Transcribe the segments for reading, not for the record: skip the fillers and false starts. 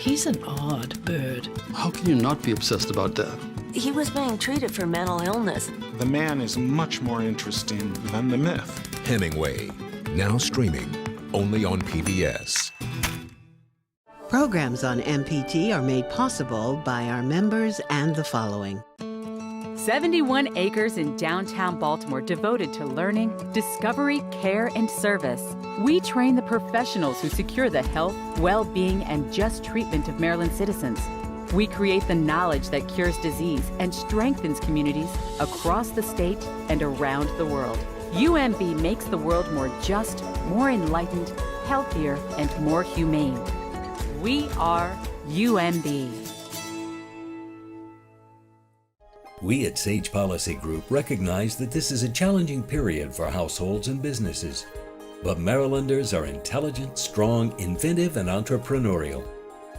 He's an odd bird. How can you not be obsessed about death? He was being treated for mental illness. The man is much more interesting than the myth. Hemingway, now streaming only on PBS. Programs on MPT are made possible by our members and the following. 71 acres in downtown Baltimore devoted to learning, discovery, care, and service. We train the professionals who secure the health, well-being, and just treatment of Maryland citizens. We create the knowledge that cures disease and strengthens communities across the state and around the world. UMB makes the world more just, more enlightened, healthier, and more humane. We are UMB. We at Sage Policy Group recognize that this is a challenging period for households and businesses. But Marylanders are intelligent, strong, inventive, and entrepreneurial.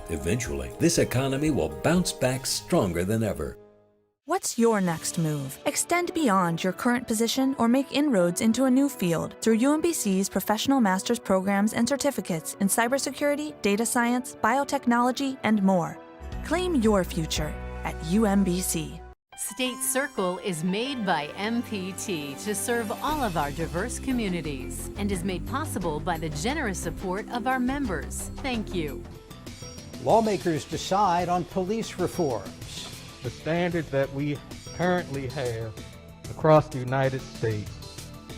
Eventually, this economy will bounce back stronger than ever. What's your next move? Extend beyond your current position or make inroads into a new field through UMBC's professional master's programs and certificates in cybersecurity, data science, biotechnology, and more. Claim your future at UMBC. State Circle is made by MPT to serve all of our diverse communities and is made possible by the generous support of our members. Thank you. Lawmakers decide on police reforms. The standard that we currently have across the United States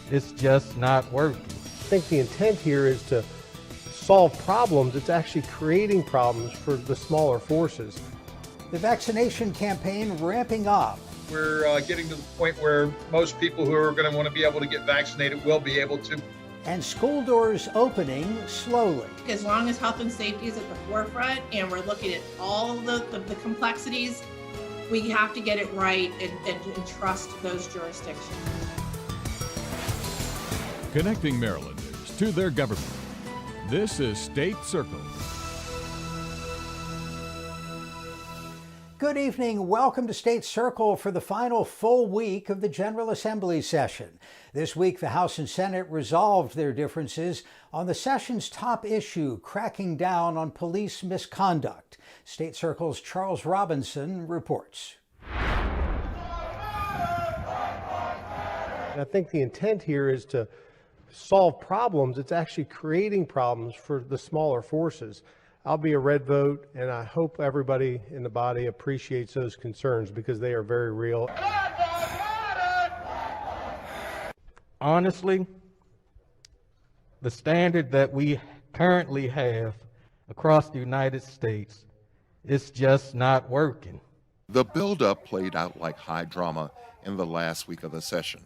is just not working. I think the intent here is to solve problems. It's actually creating problems for the smaller forces. The vaccination campaign ramping up. We're getting to the point where most people who are going to want to be able to get vaccinated will be able to. And school doors opening slowly. As long as health and safety is at the forefront and we're looking at all the complexities, we have to get it right and trust those jurisdictions. Connecting Marylanders to their government. This is State Circle. Good evening. Welcome to State Circle for the final full week of the General Assembly session. This week, the House and Senate resolved their differences on the session's top issue, cracking down on police misconduct. State Circle's Charles Robinson reports. I think the intent here is to solve problems. It's actually creating problems for the smaller forces. I'll be a red vote, and I hope everybody in the body appreciates those concerns because they are very real. Honestly, the standard that we currently have across the United States is just not working. The buildup played out like high drama in the last week of the session.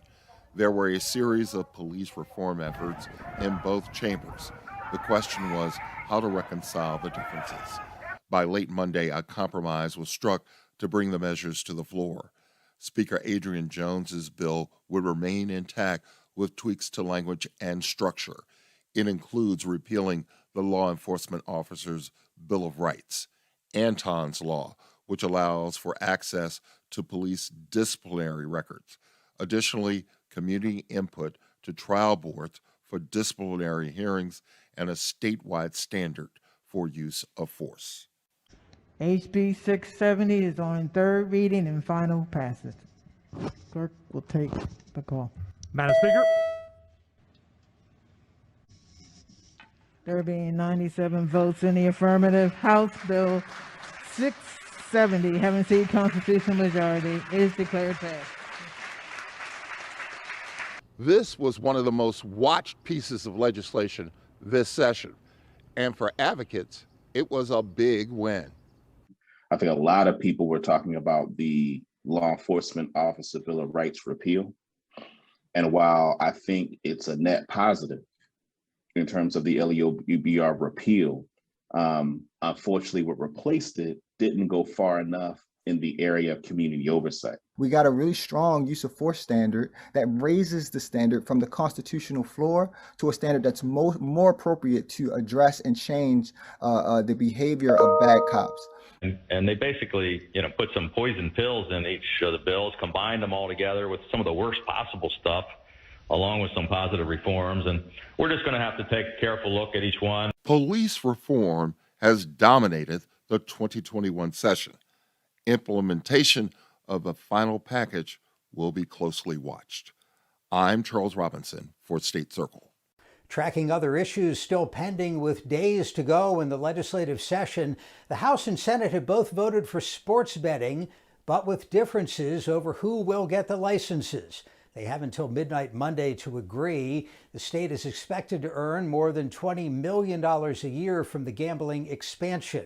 There were a series of police reform efforts in both chambers. The question was how to reconcile the differences. By late Monday, a compromise was struck to bring the measures to the floor. Speaker Adrian Jones's bill would remain intact with tweaks to language and structure. It includes repealing the Law Enforcement Officers' Bill of Rights, Anton's Law, which allows for access to police disciplinary records. Additionally, community input to trial boards for disciplinary hearings and a statewide standard for use of force. HB 670 is on third reading and final passage. Clerk will take the call. Madam Speaker. There being 97 votes in the affirmative, House Bill 670, having received constitutional majority, is declared passed. This was one of the most watched pieces of legislation this session, and for advocates, it was a big win. I think a lot of people were talking about the Law Enforcement Officer Bill of Rights repeal. And while I think it's a net positive in terms of the LEOBR repeal, unfortunately what replaced it didn't go far enough in the area of community oversight. We got a really strong use of force standard that raises the standard from the constitutional floor to a standard that's more appropriate to address and change the behavior of bad cops. And they basically, put some poison pills in each of the bills, combined them all together with some of the worst possible stuff, along with some positive reforms. And we're just going to have to take a careful look at each one. Police reform has dominated the 2021 session. Implementation of the final package will be closely watched. I'm Charles Robinson for State Circle. Tracking other issues still pending with days to go in the legislative session, the House and Senate have both voted for sports betting, but with differences over who will get the licenses. They have until midnight Monday to agree. The state is expected to earn more than $20 million a year from the gambling expansion.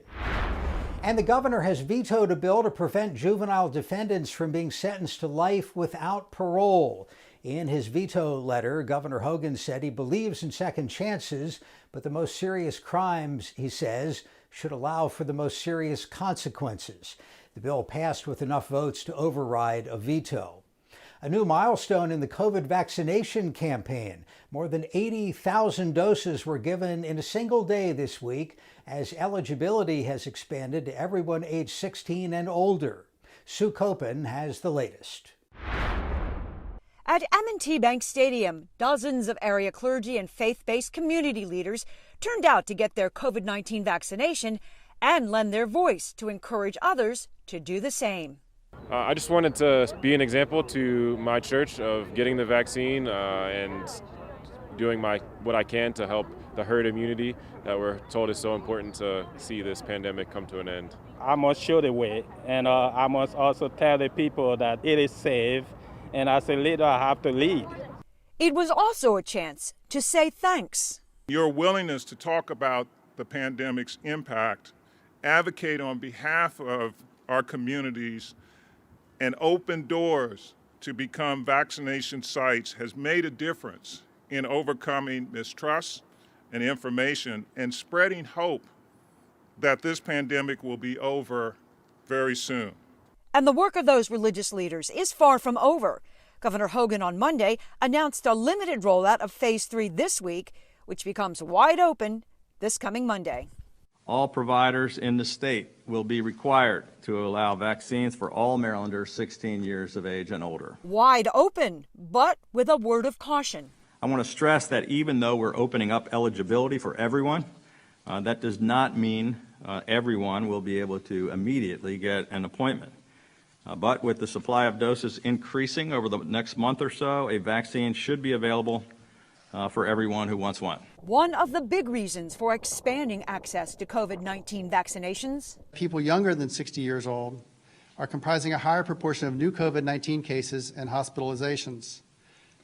And the governor has vetoed a bill to prevent juvenile defendants from being sentenced to life without parole. In his veto letter, Governor Hogan said he believes in second chances, but the most serious crimes, he says, should allow for the most serious consequences. The bill passed with enough votes to override a veto. A new milestone in the COVID vaccination campaign. More than 80,000 doses were given in a single day this week, as eligibility has expanded to everyone age 16 and older. Sue Copen has the latest. At M&T Bank Stadium, dozens of area clergy and faith-based community leaders turned out to get their COVID-19 vaccination and lend their voice to encourage others to do the same. I just wanted to be an example to my church of getting the vaccine and doing what I can to help the herd immunity that we're told is so important to see this pandemic come to an end. I must show the way, and I must also tell the people that it is safe, and as a leader I have to lead. It was also a chance to say thanks. Your willingness to talk about the pandemic's impact, advocate on behalf of our communities, and open doors to become vaccination sites has made a difference in overcoming mistrust and information and spreading hope that this pandemic will be over very soon. And the work of those religious leaders is far from over. Governor Hogan on Monday announced a limited rollout of Phase 3 this week, which becomes wide open this coming Monday. All providers in the state will be required to allow vaccines for all Marylanders 16 years of age and older. Wide open, but with a word of caution. I want to stress that even though we're opening up eligibility for everyone, that does not mean everyone will be able to immediately get an appointment. But with the supply of doses increasing over the next month or so, a vaccine should be available for everyone who wants one. One of the big reasons for expanding access to COVID-19 vaccinations. People younger than 60 years old are comprising a higher proportion of new COVID-19 cases and hospitalizations.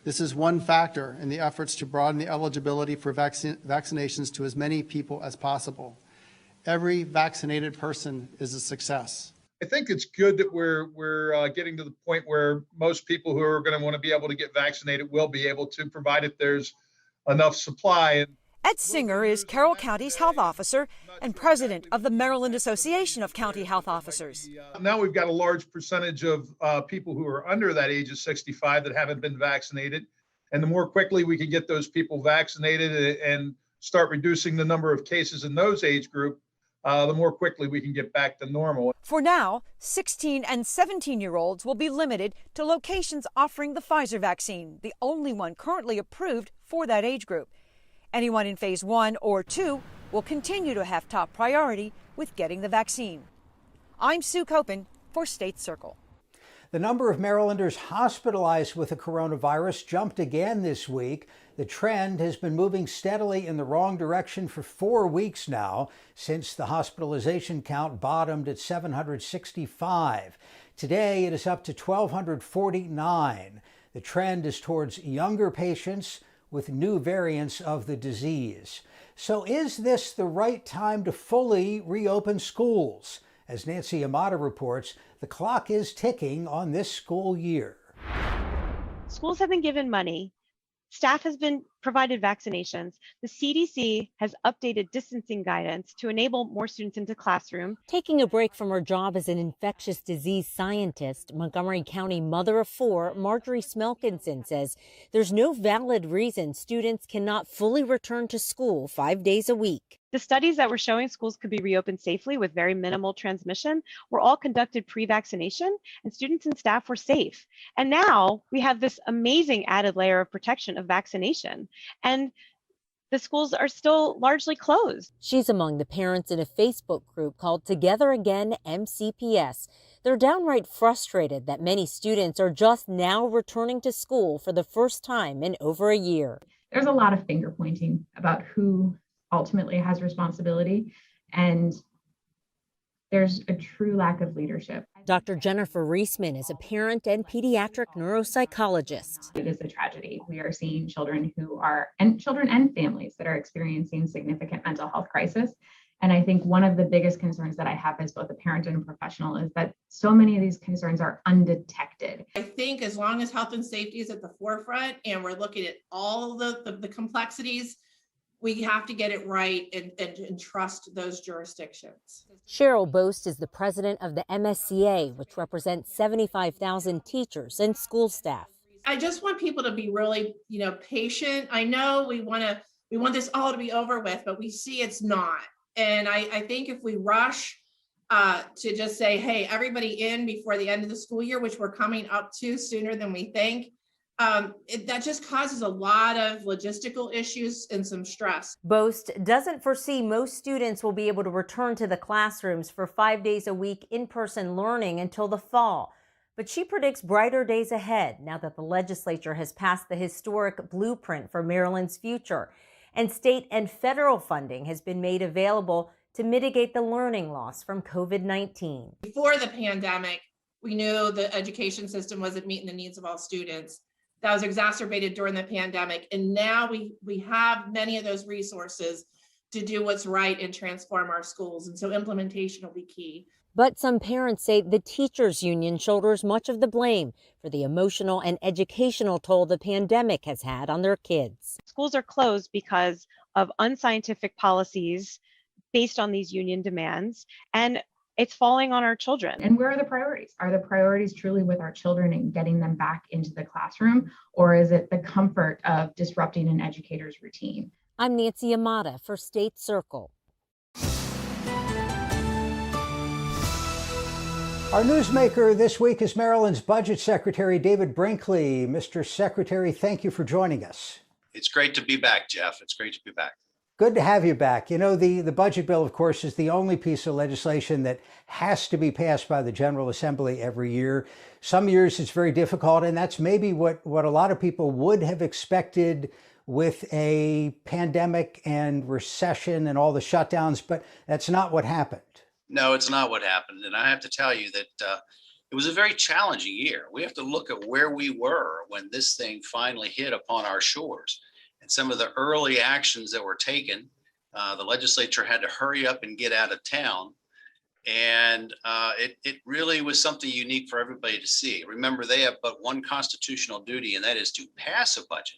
This is one factor in the efforts to broaden the eligibility for vaccinations to as many people as possible. Every vaccinated person is a success. I think it's good that we're getting to the point where most people who are going to want to be able to get vaccinated will be able to, provided there's enough supply. Ed Singer is Carroll County's health officer and president of the Maryland Association of County Health Officers. Now we've got a large percentage of people who are under that age of 65 that haven't been vaccinated. And the more quickly we can get those people vaccinated and start reducing the number of cases in those age group, the more quickly we can get back to normal. For now, 16 and 17-year-olds will be limited to locations offering the Pfizer vaccine, the only one currently approved for that age group. Anyone in Phase 1 or 2 will continue to have top priority with getting the vaccine. I'm Sue Copen for State Circle. The number of Marylanders hospitalized with the coronavirus jumped again this week. The trend has been moving steadily in the wrong direction for 4 weeks now, since the hospitalization count bottomed at 765. Today, it is up to 1,249. The trend is towards younger patients with new variants of the disease. So is this the right time to fully reopen schools? As Nancy Amata reports, the clock is ticking on this school year. Schools have been given money. Staff has been provided vaccinations. The CDC has updated distancing guidance to enable more students into classroom. Taking a break from her job as an infectious disease scientist, Montgomery County mother of 4, Marjorie Smelkinson, says there's no valid reason students cannot fully return to school 5 days a week. The studies that were showing schools could be reopened safely with very minimal transmission were all conducted pre-vaccination, and students and staff were safe. And now we have this amazing added layer of protection of vaccination. And the schools are still largely closed. She's among the parents in a Facebook group called Together Again MCPS. They're downright frustrated that many students are just now returning to school for the first time in over a year. There's a lot of finger pointing about who ultimately has responsibility, and there's a true lack of leadership. Dr. Jennifer Reisman is a parent and pediatric neuropsychologist. It is a tragedy. We are seeing children and families that are experiencing significant mental health crisis. And I think one of the biggest concerns that I have as both a parent and a professional is that so many of these concerns are undetected. I think as long as health and safety is at the forefront and we're looking at all the complexities, we have to get it right and trust those jurisdictions. Cheryl Boast is the president of the MSCA, which represents 75,000 teachers and school staff. I just want people to be really, patient. I know we want this all to be over with, but we see it's not. And I think if we rush to just say, hey, everybody in before the end of the school year, which we're coming up to sooner than we think, that just causes a lot of logistical issues and some stress. Boast doesn't foresee most students will be able to return to the classrooms for 5 days a week in-person learning until the fall. But she predicts brighter days ahead now that the legislature has passed the historic blueprint for Maryland's future. And state and federal funding has been made available to mitigate the learning loss from COVID-19. Before the pandemic, we knew the education system wasn't meeting the needs of all students. That was exacerbated during the pandemic. And now we have many of those resources to do what's right and transform our schools. And so implementation will be key. But some parents say the teachers union shoulders much of the blame for the emotional and educational toll the pandemic has had on their kids. Schools are closed because of unscientific policies based on these union demands, and it's falling on our children. And where are the priorities? Are the priorities truly with our children and getting them back into the classroom, or is it the comfort of disrupting an educator's routine? I'm Nancy Amata for State Circle. Our newsmaker this week is Maryland's Budget Secretary David Brinkley. Mr. Secretary, thank you for joining us. It's great to be back, Jeff. It's great to be back. Good to have you back. You know, the budget bill, of course, is the only piece of legislation that has to be passed by the General Assembly every year. Some years it's very difficult, and that's maybe what a lot of people would have expected with a pandemic and recession and all the shutdowns, but that's not what happened. No, it's not what happened. And I have to tell you that it was a very challenging year. We have to look at where we were when this thing finally hit upon our shores. And some of the early actions that were taken, the legislature had to hurry up and get out of town. And it really was something unique for everybody to see. Remember, they have but one constitutional duty, and that is to pass a budget.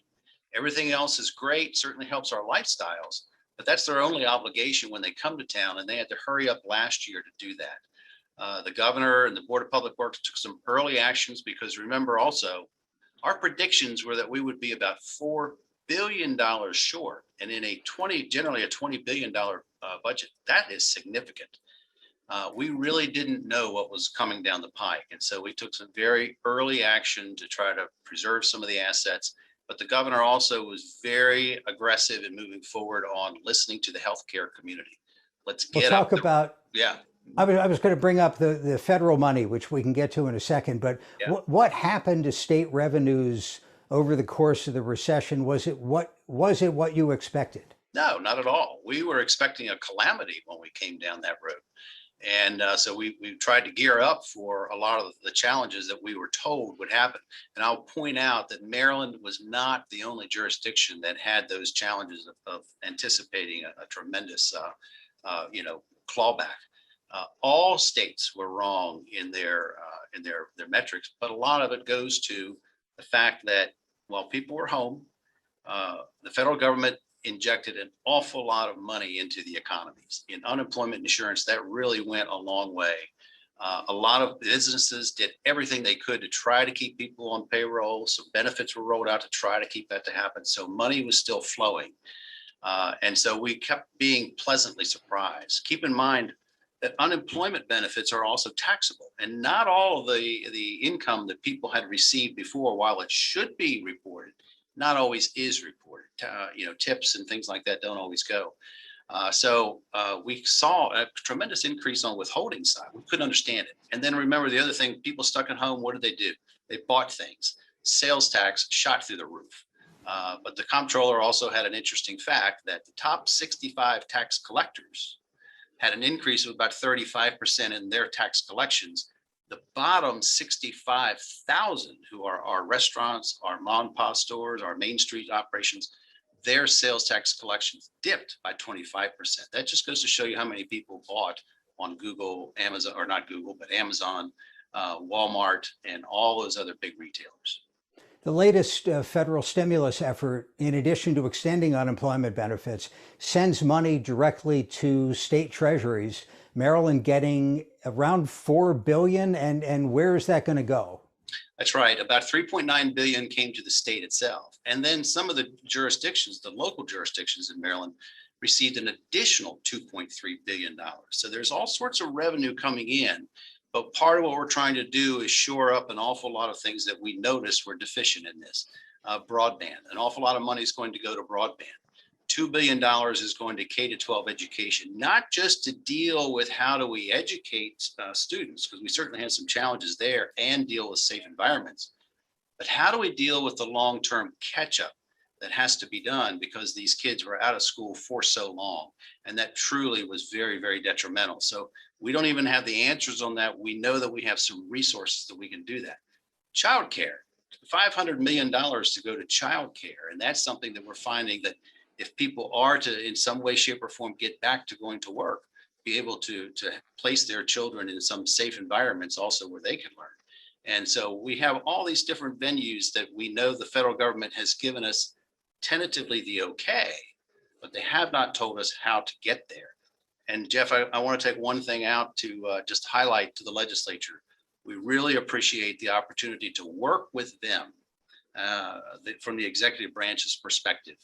Everything else is great, certainly helps our lifestyles, but that's their only obligation when they come to town, and they had to hurry up last year to do that. The governor and the Board of Public Works took some early actions because remember also, our predictions were that we would be about $4 billion short, and in generally a $20 billion budget, that is significant. We really didn't know what was coming down the pike, and so we took some very early action to try to preserve some of the assets. But the governor also was very aggressive in moving forward on listening to the healthcare community. Let's get we'll talk about. Yeah. I was going to bring up the federal money, which we can get to in a second. But yeah. What happened to state revenues over the course of the recession? Was it what you expected? No, not at all. We were expecting a calamity when we came down that road. And so we tried to gear up for a lot of the challenges that we were told would happen. And I'll point out that Maryland was not the only jurisdiction that had those challenges of anticipating a tremendous, clawback. All states were wrong in their metrics, but a lot of it goes to the fact that while people were home, the federal government injected an awful lot of money into the economies. In unemployment insurance, that really went a long way. A lot of businesses did everything they could to try to keep people on payroll. Some benefits were rolled out to try to keep that to happen. So money was still flowing. And so we kept being pleasantly surprised. Keep in mind that unemployment benefits are also taxable, and not all of the income that people had received before, while it should be reported, not always is reported. Tips and things like that don't always go. So we saw a tremendous increase on withholding side. We couldn't understand it. And then remember the other thing, people stuck at home, what did they do? They bought things. Sales tax shot through the roof. But the comptroller also had an interesting fact that the top 65 tax collectors had an increase of about 35% in their tax collections. The bottom 65,000, who are our restaurants, our mom and pop stores, our Main Street operations, their sales tax collections dipped by 25%. That just goes to show you how many people bought on Google, Amazon, or not Google, but Amazon, Walmart, and all those other big retailers. The latest federal stimulus effort, in addition to extending unemployment benefits, sends money directly to state treasuries. Maryland getting around $4 billion, and where is that going to go? That's right. About 3.9 billion came to the state itself. And then some of the jurisdictions, the local jurisdictions in Maryland, received an additional $2.3 billion. So there's all sorts of revenue coming in. But part of what we're trying to do is shore up an awful lot of things that we noticed were deficient in this. Broadband, an awful lot of money is going to go to broadband. $2 billion is going to K-12 education, not just to deal with how do we educate students, because we certainly have some challenges there, and deal with safe environments, but how do we deal with the long-term catch-up that has to be done because these kids were out of school for so long, and that truly was very, very detrimental. So we don't even have the answers on that. We know that we have some resources that we can do that. Childcare, $500 million to go to childcare, and that's something that we're finding that if people are to, in some way, shape, or form, get back to going to work, be able to place their children in some safe environments also where they can learn. And so we have all these different venues that we know the federal government has given us tentatively the okay, but they have not told us how to get there. And Jeff, I want to take one thing out to just highlight to the legislature. We really appreciate the opportunity to work with them from the executive branch's perspective.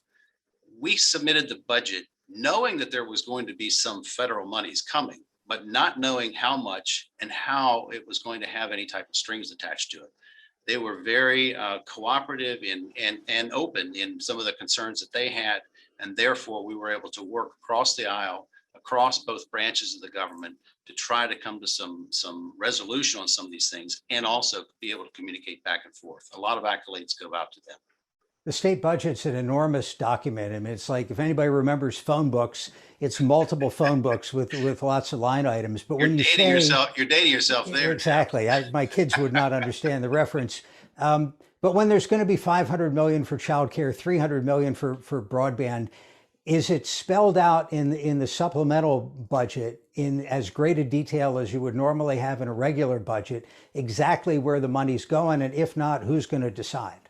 We submitted the budget knowing that there was going to be some federal monies coming, but not knowing how much and how it was going to have any type of strings attached to it. They were very cooperative and open in some of the concerns that they had, and therefore we were able to work across the aisle, across both branches of the government, to try to come to some resolution on some of these things, and also be able to communicate back and forth. A lot of accolades go out to them. The state budget's an enormous document. I mean, it's like, if anybody remembers phone books, it's multiple phone books with lots of line items. But when you say you're dating yourself there. Exactly. My kids would not understand the reference. But when there's going to be $500 million for childcare, $300 million for broadband, is it spelled out in the supplemental budget in as great a detail as you would normally have in a regular budget, exactly where the money's going? And if not, who's going to decide?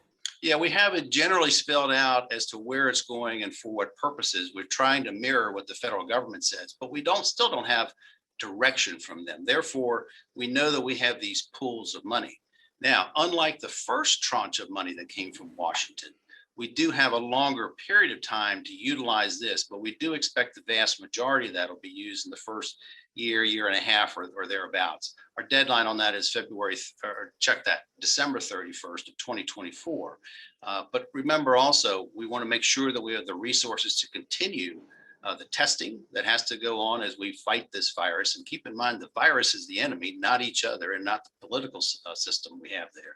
Yeah, we have it generally spelled out as to where it's going and for what purposes. We're trying to mirror what the federal government says, but we still don't have direction from them. Therefore, we know that we have these pools of money. Now, unlike the first tranche of money that came from Washington, we do have a longer period of time to utilize this, but we do expect the vast majority of that will be used in the first year and a half or thereabouts. Our deadline on that is December 31st of 2024. But remember also, we want to make sure that we have the resources to continue the testing that has to go on as we fight this virus. And keep in mind, the virus is the enemy, not each other, and not the political system we have there.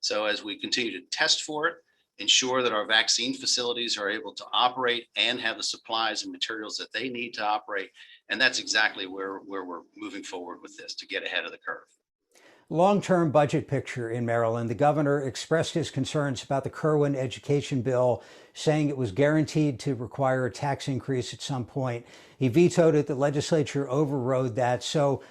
So as we continue to test for it, ensure that our vaccine facilities are able to operate and have the supplies and materials that they need to operate. And that's exactly where we're moving forward with this, to get ahead of the curve. Long-term budget picture in Maryland. The governor expressed his concerns about the Kerwin education bill, saying it was guaranteed to require a tax increase at some point. He vetoed it. The legislature overrode that. So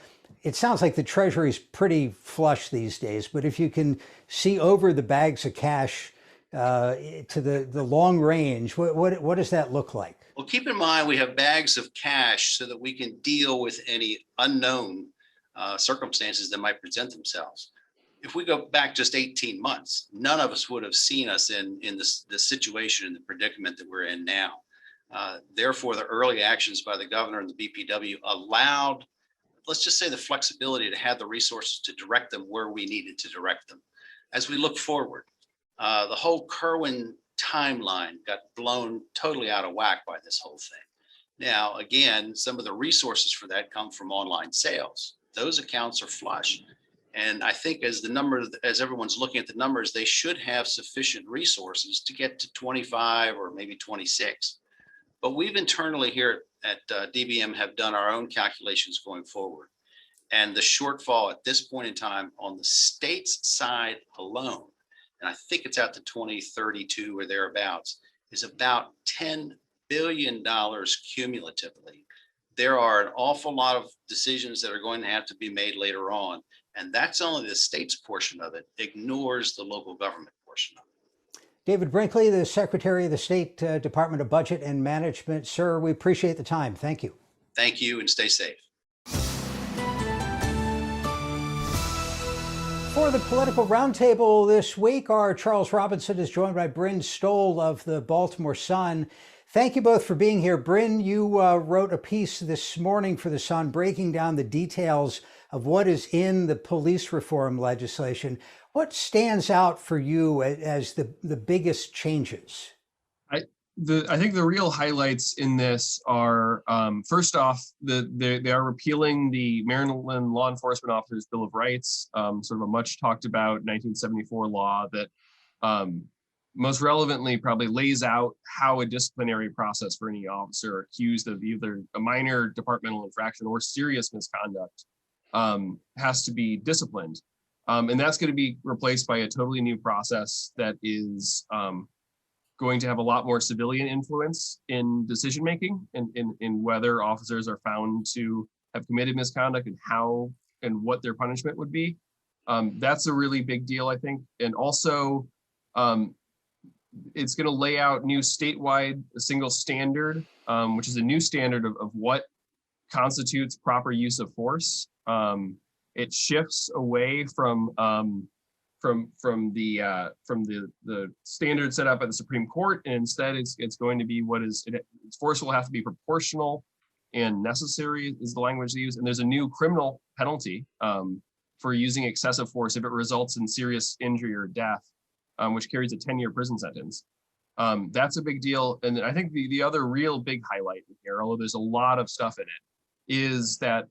it sounds like the Treasury's pretty flush these days. But if you can see over the bags of cash to the long range, what does that look like? Well, keep in mind, we have bags of cash so that we can deal with any unknown circumstances that might present themselves. If we go back just 18 months, none of us would have seen us in the situation and the predicament that we're in now. Therefore, the early actions by the governor and the BPW allowed, let's just say, the flexibility to have the resources to direct them where we needed to direct them. As we look forward, the whole Kerwin timeline got blown totally out of whack by this whole thing. Now, again, some of the resources for that come from online sales. Those accounts are flush. And I think as everyone's looking at the numbers, they should have sufficient resources to get to 25 or maybe 26. But we've internally here at DBM have done our own calculations going forward. And the shortfall at this point in time on the state's side alone, and I think it's out to 2032 or thereabouts, is about $10 billion cumulatively. There are an awful lot of decisions that are going to have to be made later on. And that's only the state's portion of it, ignores the local government portion of it. David Brinkley, the Secretary of the State Department of Budget and Management. Sir, we appreciate the time. Thank you. Thank you, and stay safe. For the Political Roundtable this week, our Charles Robinson is joined by Bryn Stoll of the Baltimore Sun. Thank you both for being here. Bryn, you wrote a piece this morning for the Sun breaking down the details of what is in the police reform legislation. What stands out for you as the biggest changes? I think the real highlights in this are, first off, they are repealing the Maryland Law Enforcement Officers Bill of Rights, sort of a much talked about 1974 law that most relevantly probably lays out how a disciplinary process for any officer accused of either a minor departmental infraction or serious misconduct has to be disciplined. And that's going to be replaced by a totally new process that is going to have a lot more civilian influence in decision making and in whether officers are found to have committed misconduct and how and what their punishment would be. That's a really big deal, I think. And also, it's going to lay out new statewide, a single standard, which is a new standard of what constitutes proper use of force. It shifts away from the standard set up by the Supreme Court, and instead it's going to be force will have to be proportional and necessary is the language they use. And there's a new criminal penalty for using excessive force if it results in serious injury or death, which carries a 10-year prison sentence. That's a big deal. And I think the other real big highlight here, although there's a lot of stuff in it, is that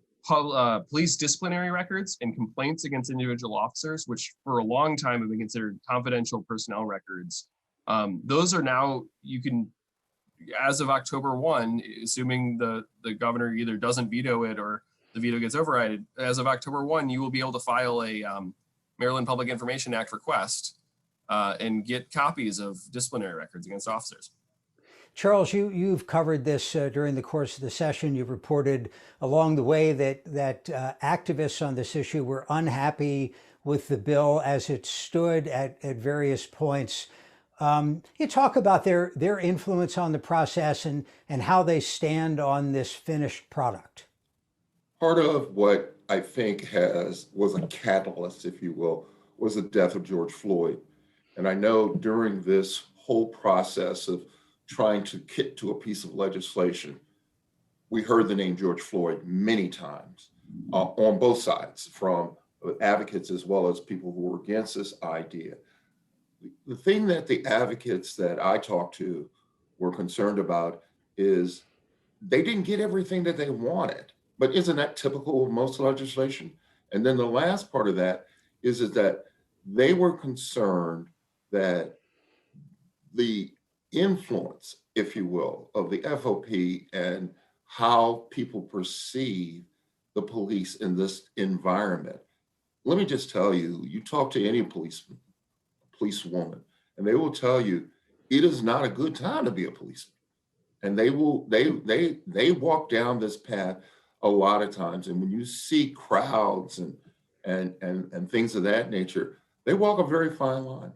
police disciplinary records and complaints against individual officers, which for a long time have been considered confidential personnel records. Those are now, you can, as of October 1, assuming the governor either doesn't veto it or the veto gets overridden, as of October 1, you will be able to file a Maryland Public Information Act request and get copies of disciplinary records against officers. Charles, you've covered this during the course of the session. You've reported along the way that activists on this issue were unhappy with the bill as it stood at various points. You talk about their influence on the process and how they stand on this finished product. Part of what I think was a catalyst, if you will, was the death of George Floyd. And I know during this whole process of trying to get to a piece of legislation, we heard the name George Floyd many times on both sides, from advocates as well as people who were against this idea. The thing that the advocates that I talked to were concerned about is they didn't get everything that they wanted. But isn't that typical of most legislation? And then the last part of that is that they were concerned that the influence, if you will, of the FOP and how people perceive the police in this environment. Let me just tell you, you talk to any policeman, policewoman, and they will tell you it is not a good time to be a policeman. And they walk down this path a lot of times. And when you see crowds and things of that nature, they walk a very fine line.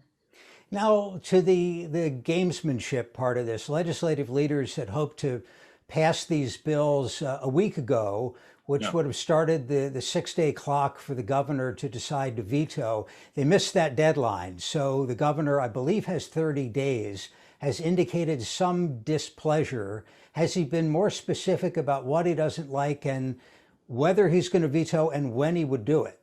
Now, to the gamesmanship part of this, legislative leaders had hoped to pass these bills a week ago, which would have started the 6-day clock for the governor to decide to veto. They missed that deadline. So the governor, I believe, has 30 days, has indicated some displeasure. Has he been more specific about what he doesn't like and whether he's going to veto and when he would do it?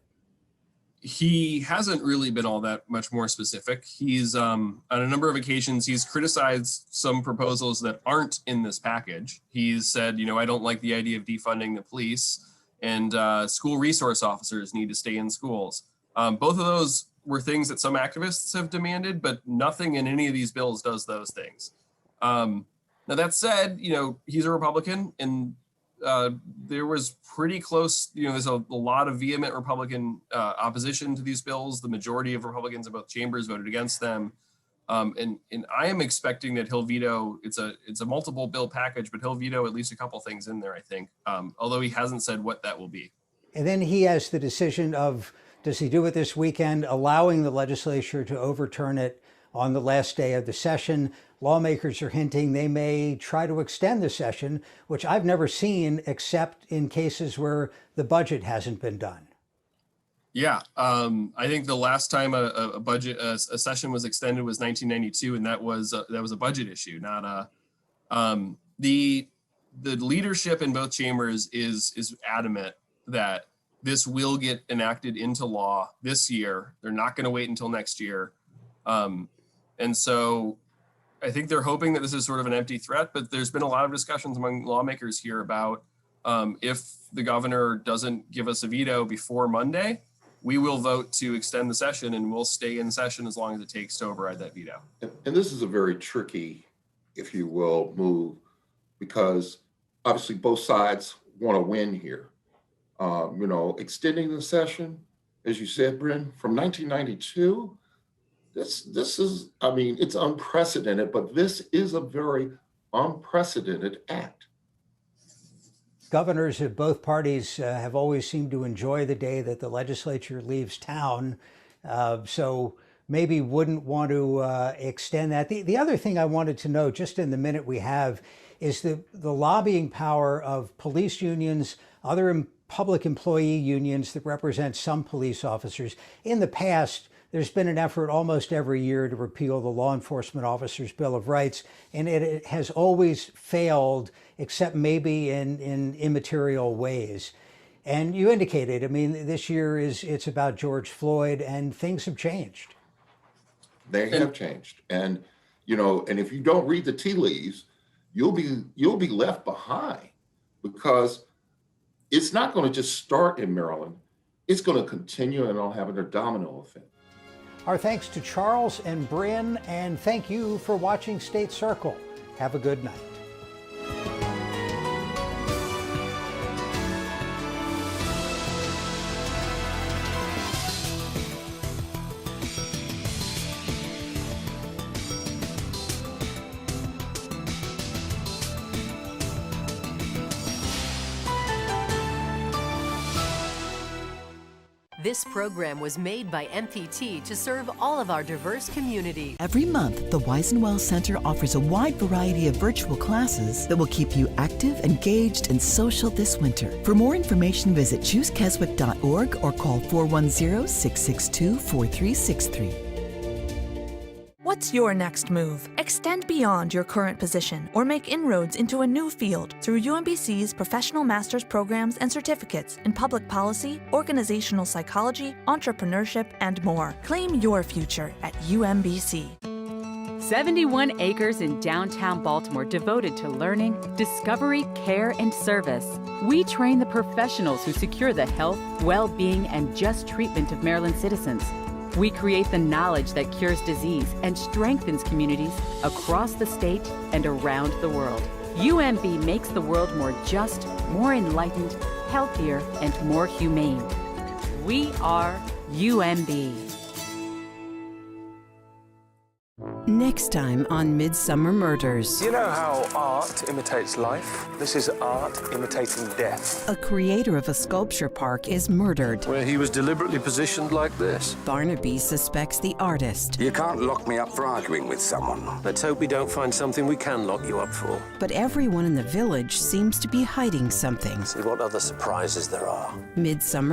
he hasn't really been all that much more specific. He's on a number of occasions, he's criticized some proposals that aren't in this package. He's said, I don't like the idea of defunding the police, and school resource officers need to stay in schools. Both of those were things that some activists have demanded, but nothing in any of these bills does those things. Now that said, he's a Republican, and there was pretty close, there's a lot of vehement Republican opposition to these bills. The majority of Republicans in both chambers voted against them. And I am expecting that he'll veto, it's a multiple bill package, but he'll veto at least a couple things in there, I think, although he hasn't said what that will be. And then he has the decision of, does he do it this weekend, allowing the legislature to overturn it on the last day of the session? Lawmakers are hinting they may try to extend the session, which I've never seen except in cases where the budget hasn't been done. Yeah, I think the last time a session was extended was 1992, and that was a budget issue, not the leadership in both chambers is adamant that this will get enacted into law this year. They're not going to wait until next year, and so I think they're hoping that this is sort of an empty threat, but there's been a lot of discussions among lawmakers here about if the governor doesn't give us a veto before Monday, we will vote to extend the session, and we'll stay in session as long as it takes to override that veto. And this is a very tricky, if you will, move, because obviously both sides want to win here. Extending the session, as you said, Bryn, from 1992, this is, it's unprecedented, but this is a very unprecedented act. Governors of both parties have always seemed to enjoy the day that the legislature leaves town, so maybe wouldn't want to extend that. The other thing I wanted to know, just in the minute we have, is the lobbying power of police unions, other public employee unions that represent some police officers. In the past, there's been an effort almost every year to repeal the Law Enforcement Officers' Bill of Rights, and it has always failed, except maybe in immaterial ways. And you indicated, this year it's about George Floyd, and things have changed. They have changed, and and if you don't read the tea leaves, you'll be left behind, because it's not going to just start in Maryland. It's going to continue, and it'll have a domino effect. Our thanks to Charles and Bryn, and thank you for watching State Circle. Have a good night. This program was made by MPT to serve all of our diverse communities. Every month, the Wise & Well Center offers a wide variety of virtual classes that will keep you active, engaged, and social this winter. For more information, visit chooskeswick.org or call 410-662-4363. What's your next move? Extend beyond your current position or make inroads into a new field through UMBC's professional master's programs and certificates in public policy, organizational psychology, entrepreneurship, and more. Claim your future at UMBC. 71 acres in downtown Baltimore devoted to learning, discovery, care, and service. We train the professionals who secure the health, well-being, and just treatment of Maryland citizens. We create the knowledge that cures disease and strengthens communities across the state and around the world. UMB makes the world more just, more enlightened, healthier, and more humane. We are UMB. Next time on Midsummer Murders. You know how art imitates life? This is art imitating death. A creator of a sculpture park is murdered. Where he was deliberately positioned like this. Barnaby suspects the artist. You can't lock me up for arguing with someone. Let's hope we don't find something we can lock you up for. But everyone in the village seems to be hiding something. See what other surprises there are. Midsummer